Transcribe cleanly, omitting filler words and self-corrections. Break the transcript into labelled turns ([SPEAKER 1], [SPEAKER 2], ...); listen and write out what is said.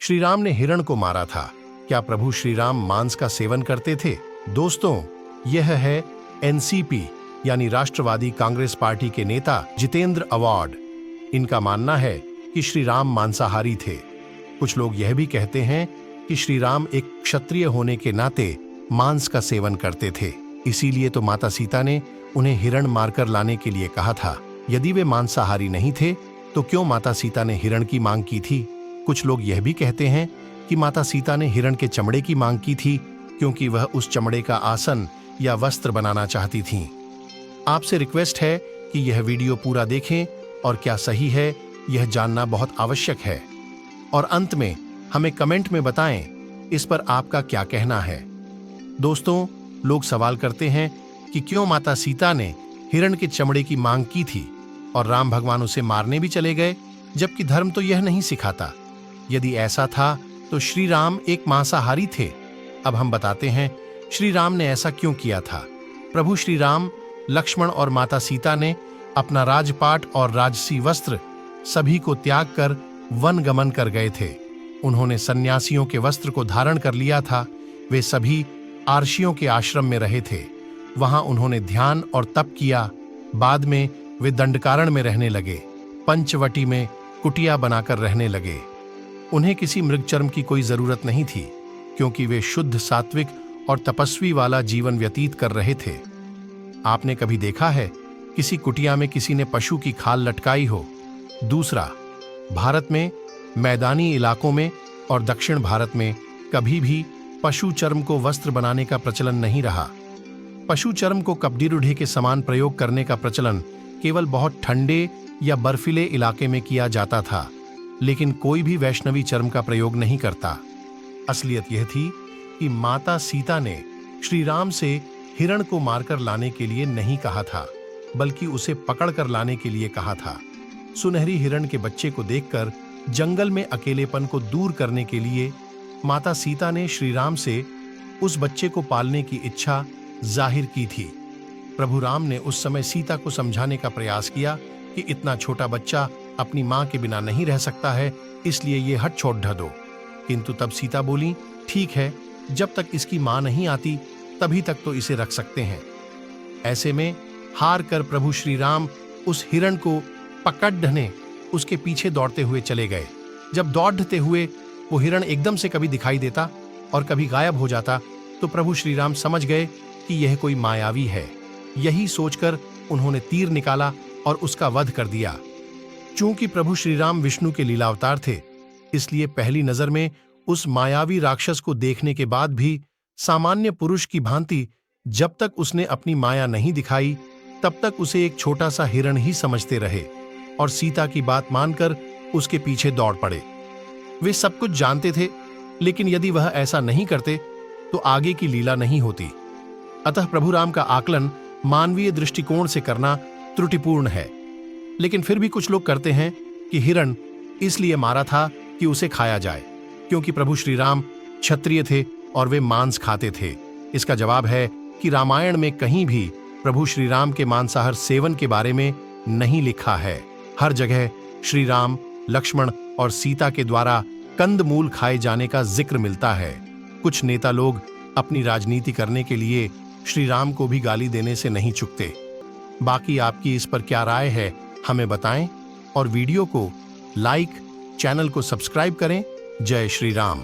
[SPEAKER 1] श्री राम ने हिरण को मारा था। क्या प्रभु श्री राम मांस का सेवन करते थे? दोस्तों, यह है एनसीपी यानी राष्ट्रवादी कांग्रेस पार्टी के नेता जितेंद्र अवार्ड। इनका मानना है कि श्री राम मांसाहारी थे। कुछ लोग यह भी कहते हैं कि श्री राम एक क्षत्रिय होने के नाते मांस का सेवन करते थे, इसीलिए तो माता सीता ने उन्हें हिरण मारकर लाने के लिए कहा था। यदि वे मांसाहारी नहीं थे तो क्यों माता सीता ने हिरण की मांग की थी? कुछ लोग यह भी कहते हैं कि माता सीता ने हिरण के चमड़े की मांग की थी क्योंकि वह उस चमड़े का आसन या वस्त्र बनाना चाहती थीं। आपसे रिक्वेस्ट है कि यह वीडियो पूरा देखें और क्या सही है यह जानना बहुत आवश्यक है। और अंत में हमें कमेंट में बताएं इस पर आपका क्या कहना है। दोस्तों, लोग सवाल करते हैं कि क्यों माता सीता ने हिरण के चमड़े की मांग की थी और राम भगवान उसे मारने भी चले गए, जबकि धर्म तो यह नहीं सिखाता। यदि ऐसा था तो श्री राम एक मांसाहारी थे। अब हम बताते हैं श्री राम ने ऐसा क्यों किया था। प्रभु श्री राम, लक्ष्मण और माता सीता ने अपना राजपाट और राजसी वस्त्र सभी को त्याग कर वन गमन कर गए थे। उन्होंने सन्यासियों के वस्त्र को धारण कर लिया था। वे सभी आर्षियों के आश्रम में रहे थे। वहां उन्होंने ध्यान और तप किया। बाद में वे दंडकारण्य में रहने लगे। पंचवटी में कुटिया बनाकर रहने लगे। उन्हें किसी मृगचर्म की कोई जरूरत नहीं थी क्योंकि वे शुद्ध, सात्विक और तपस्वी वाला जीवन व्यतीत कर रहे थे। आपने कभी देखा है किसी कुटिया में किसी ने पशु की खाल लटकाई हो? दूसरा, भारत में मैदानी इलाकों में और दक्षिण भारत में कभी भी पशु चर्म को वस्त्र बनाने का प्रचलन नहीं रहा। पशु चर्म को कपड़ी रूढ़ी के समान प्रयोग करने का प्रचलन केवल बहुत ठंडे या बर्फीले इलाके में किया जाता था, लेकिन कोई भी वैष्णवी चर्म का प्रयोग नहीं करता। असलियत यह थी कि माता सीता ने श्री राम से हिरण को मारकर लाने के लिए नहीं कहा था, बल्कि उसे पकड़कर लाने के लिए कहा था। सुनहरी हिरण के बच्चे को देखकर जंगल में अकेलेपन को दूर करने के लिए माता सीता ने श्री राम से उस बच्चे को पालने की इच्छा जाहिर की थी। प्रभु राम ने उस समय सीता को समझाने का प्रयास किया कि इतना छोटा बच्चा अपनी मां के बिना नहीं रह सकता है, इसलिए ये हट छोड़ दो। किंतु तब सीता बोली, ठीक है, जब तक इसकी मां नहीं आती तभी तक तो इसे रख सकते हैं। ऐसे में हार कर प्रभु श्री राम उस हिरण को पकड़ने उसके पीछे दौड़ते हुए चले गए। जब दौड़ते हुए वो हिरण एकदम से कभी दिखाई देता और कभी गायब हो जाता तो प्रभु श्री राम समझ गए कि यह कोई मायावी है। यही सोचकर उन्होंने तीर निकाला और उसका वध कर दिया। चूंकि प्रभु श्री राम विष्णु के लीला अवतार थे, इसलिए पहली नजर में उस मायावी राक्षस को देखने के बाद भी सामान्य पुरुष की भांति जब तक उसने अपनी माया नहीं दिखाई तब तक उसे एक छोटा सा हिरण ही समझते रहे और सीता की बात मानकर उसके पीछे दौड़ पड़े। वे सब कुछ जानते थे, लेकिन यदि वह ऐसा नहीं करते तो आगे की लीला नहीं होती। अतः प्रभु राम का आकलन मानवीय दृष्टिकोण से करना त्रुटिपूर्ण है। लेकिन फिर भी कुछ लोग करते हैं कि हिरण इसलिए मारा था कि उसे खाया जाए, क्योंकि प्रभु श्री राम क्षत्रिय थे और वे मांस खाते थे। इसका जवाब है कि रामायण में कहीं भी प्रभु श्री राम के मांसाहार सेवन के बारे में नहीं लिखा है। हर जगह श्री राम, लक्ष्मण और सीता के द्वारा कंदमूल खाए जाने का जिक्र मिलता है। कुछ नेता लोग अपनी राजनीति करने के लिए श्री राम को भी गाली देने से नहीं चूकते। बाकी आपकी इस पर क्या राय है हमें बताएं और वीडियो को लाइक, चैनल को सब्सक्राइब करें। जय श्री राम।